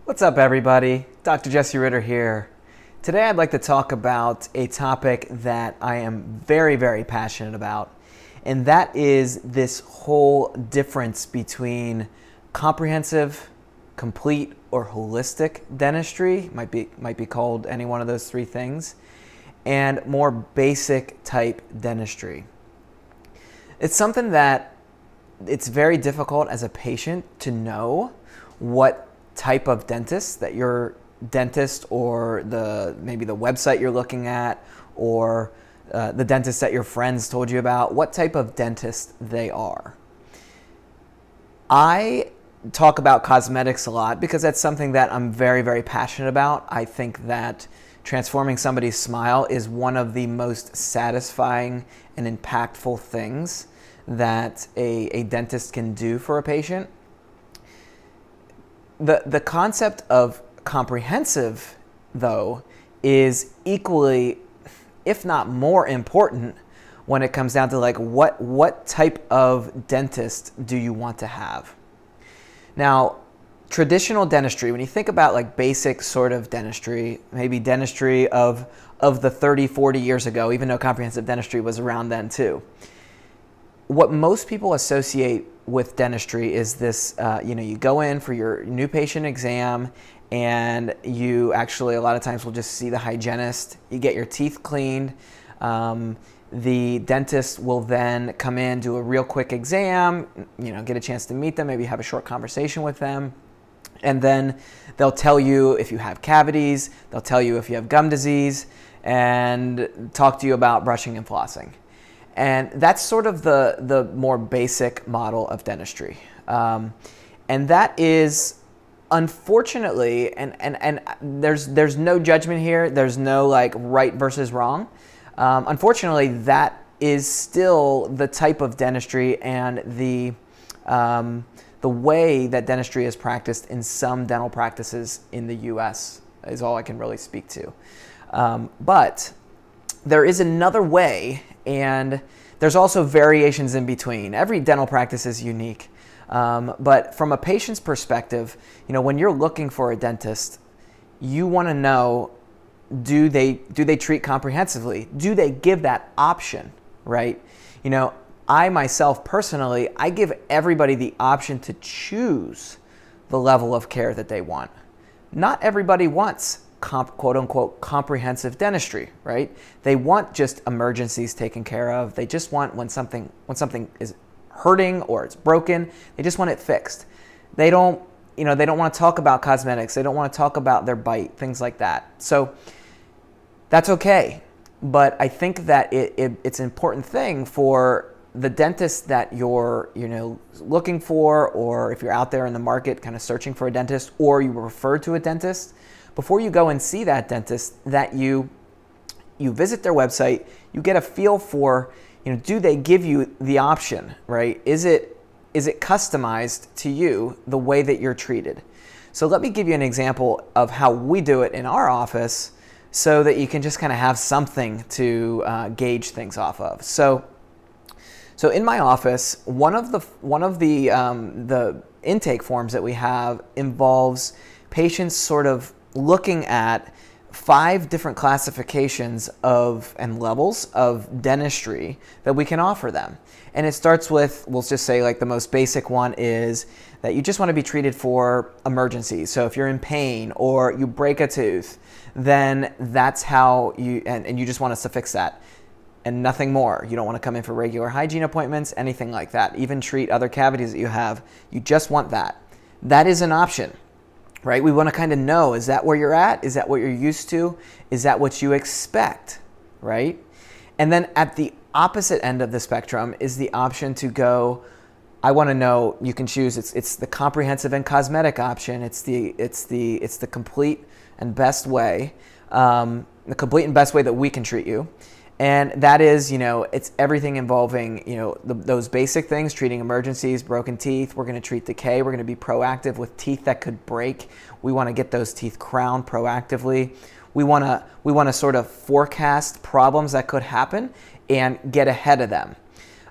What's up, everybody? Dr. Jesse Ritter here. Today I'd like to talk about a topic that I am very, very passionate about, and that is this whole difference between comprehensive, complete, or holistic dentistry, might be called any one of those three things, and more basic type dentistry. It's something that it's very difficult as a patient to what type of dentist that your dentist or maybe the website you're looking at or the dentist that your friends told you about, what type of dentist they are. I talk about cosmetics a lot because that's something that I'm very, very passionate about. I think that transforming somebody's smile is one of the most satisfying and impactful things that a dentist can do for a patient. The concept of comprehensive, though, is equally, if not more important, when it comes down to like what type of dentist do you want to have. Now, traditional dentistry, when you think about like basic sort of dentistry, maybe dentistry of the 30, 40 years ago, even though comprehensive dentistry was around then too, what most people associate with dentistry is this, you go in for your new patient exam and you actually a lot of times will just see the hygienist, you get your teeth cleaned, the dentist will then come in, do a real quick exam, get a chance to meet them, maybe have a short conversation with them, and then they'll tell you if you have cavities, they'll tell you if you have gum disease, and talk to you about brushing and flossing. And that's sort of the more basic model of dentistry. And that is, unfortunately, and there's no judgment here, there's no like right versus wrong. Unfortunately, that is still the type of dentistry and the way that dentistry is practiced in some dental practices in the US is all I can really speak to. But there is another way, and there's also variations in between. Every dental practice is unique. But from a patient's perspective, when you're looking for a dentist, you want to know, do they treat comprehensively? Do they give that option, right? I myself personally, I give everybody the option to choose the level of care that they want. Not everybody wants quote unquote comprehensive dentistry, right? They want just emergencies taken care of. They just want when something is hurting or it's broken, they just want it fixed. They don't want to talk about cosmetics. They don't want to talk about their bite, things like that. So that's okay. But I think that it's an important thing for the dentist that you're looking for, or if you're out there in the market kind of searching for a dentist, or you were referred to a dentist, before you go and see that dentist, that you visit their website, you get a feel for, do they give you the option, right? Is it customized to you the way that you're treated? So let me give you an example of how we do it in our office so that you can just kind of have something to gauge things off of. So in my office, one of the intake forms that we have involves patients sort of looking at 5 different classifications and levels of dentistry that we can offer them. And it starts with, we'll just say like the most basic one is that you just want to be treated for emergencies. So if you're in pain or you break a tooth, then that's how and you just want us to fix that and nothing more. You don't want to come in for regular hygiene appointments, anything like that. Even treat other cavities that you have. You just want that. That is an option. Right? We want to kind of know, is that where you're at? Is that what you're used to? Is that what you expect? Right? And then at the opposite end of the spectrum is the option to go, I want to know, you can choose, it's the comprehensive and cosmetic option. It's the complete and best way, the complete and best way that we can treat you. And that is, it's everything involving, those basic things, treating emergencies, broken teeth. We're going to treat decay. We're going to be proactive with teeth that could break. We want to get those teeth crowned proactively. We want to sort of forecast problems that could happen and get ahead of them.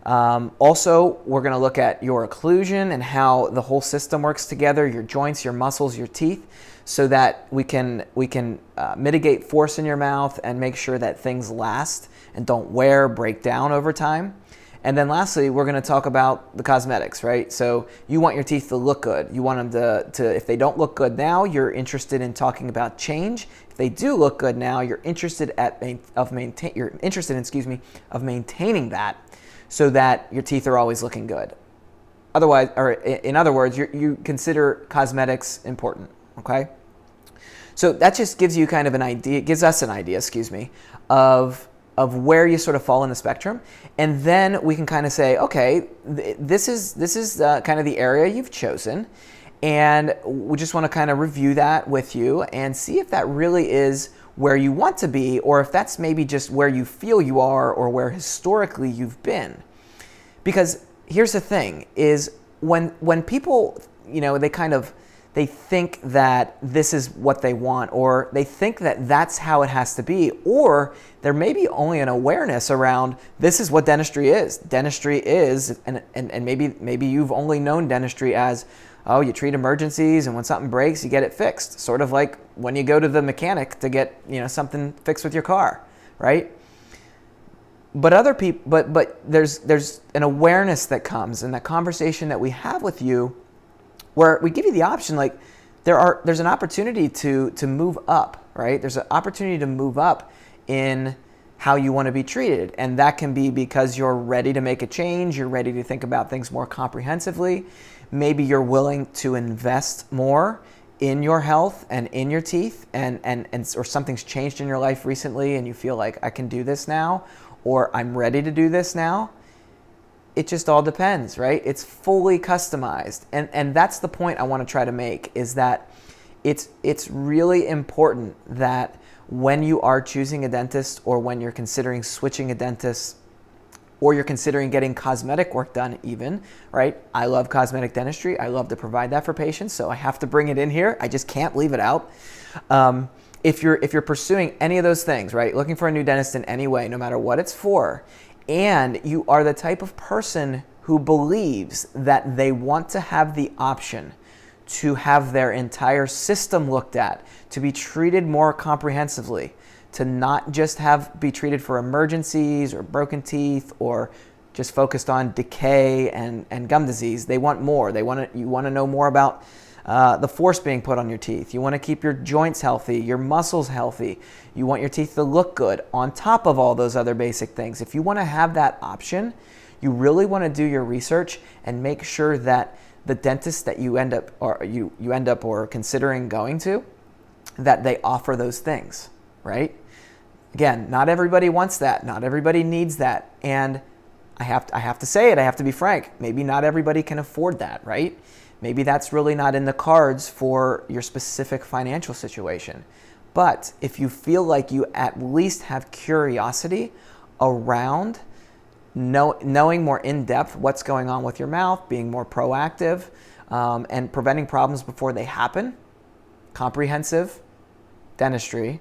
Also, we're going to look at your occlusion and how the whole system works together, your joints, your muscles, your teeth, so that we can mitigate force in your mouth and make sure that things last and don't wear, break down over time. And then lastly, we're going to talk about the cosmetics, right? So you want your teeth to look good. You want them to if they don't look good now, you're interested in talking about change. If they do look good now, you're interested of maintaining that so that your teeth are always looking good. Otherwise, or in other words, you consider cosmetics important, okay? So that just gives you kind of an idea, gives us an idea, of where you sort of fall in the spectrum. And then we can kind of say, okay, this is kind of the area you've chosen. And we just want to kind of review that with you and see if that really is where you want to be, or if that's maybe just where you feel you are or where historically you've been. Because here's the thing, is when people, they think that this is what they want, or they think that that's how it has to be, or there may be only an awareness around this is what dentistry is. Dentistry is, and maybe you've only known dentistry as, oh, you treat emergencies, and when something breaks, you get it fixed. Sort of like when you go to the mechanic to get something fixed with your car, right? But other people, but there's an awareness that comes in that conversation that we have with you, where we give you the option, like there's an opportunity to move up, right? There's an opportunity to move up in how you want to be treated. And that can be because you're ready to make a change, you're ready to think about things more comprehensively. Maybe you're willing to invest more in your health and in your teeth, or something's changed in your life recently and you feel like I can do this now, or I'm ready to do this now. It just all depends, right? It's fully customized. And that's the point I want to try to make, is that it's really important that when you are choosing a dentist, or when you're considering switching a dentist, or you're considering getting cosmetic work done even, right? I love cosmetic dentistry. I love to provide that for patients, so I have to bring it in here. I just can't leave it out. If you're pursuing any of those things, right? Looking for a new dentist in any way, no matter what it's for, and you are the type of person who believes that they want to have the option to have their entire system looked at, to be treated more comprehensively, to not just be treated for emergencies or broken teeth or just focused on decay and gum disease. They want more. You want to know more about the force being put on your teeth. You want to keep your joints healthy, your muscles healthy. You want your teeth to look good on top of all those other basic things. If you want to have that option, you really want to do your research and make sure that the dentist that you end up or considering going to, that they offer those things, right? Again, not everybody wants that. Not everybody needs that. And I have to say it, I have to be frank. Maybe not everybody can afford that, right? Maybe that's really not in the cards for your specific financial situation. But if you feel like you at least have curiosity around knowing more in depth what's going on with your mouth, being more proactive, and preventing problems before they happen, comprehensive dentistry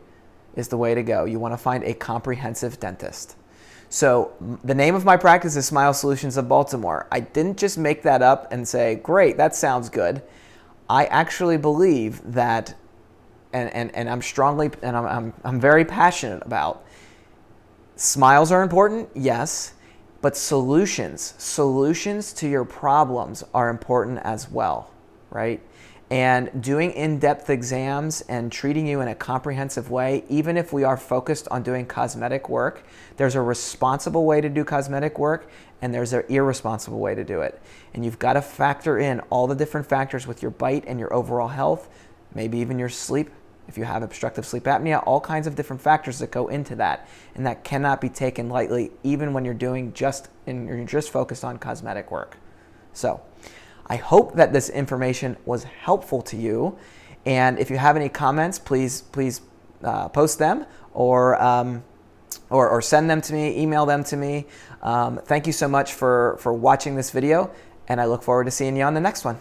is the way to go. You want to find a comprehensive dentist. So the name of my practice is Smile Solutions of Baltimore. I didn't just make that up and say, great, that sounds good. I actually believe that, and I'm very passionate about, smiles are important, yes, but solutions to your problems are important as well, right? And doing in-depth exams and treating you in a comprehensive way, even if we are focused on doing cosmetic work, there's a responsible way to do cosmetic work and there's an irresponsible way to do it. And you've got to factor in all the different factors with your bite and your overall health, maybe even your sleep, if you have obstructive sleep apnea, all kinds of different factors that go into that. And that cannot be taken lightly, even when you're just focused on cosmetic work. So I hope that this information was helpful to you. And if you have any comments, please post them or send them to me, email them to me. Thank you so much for watching this video, and I look forward to seeing you on the next one.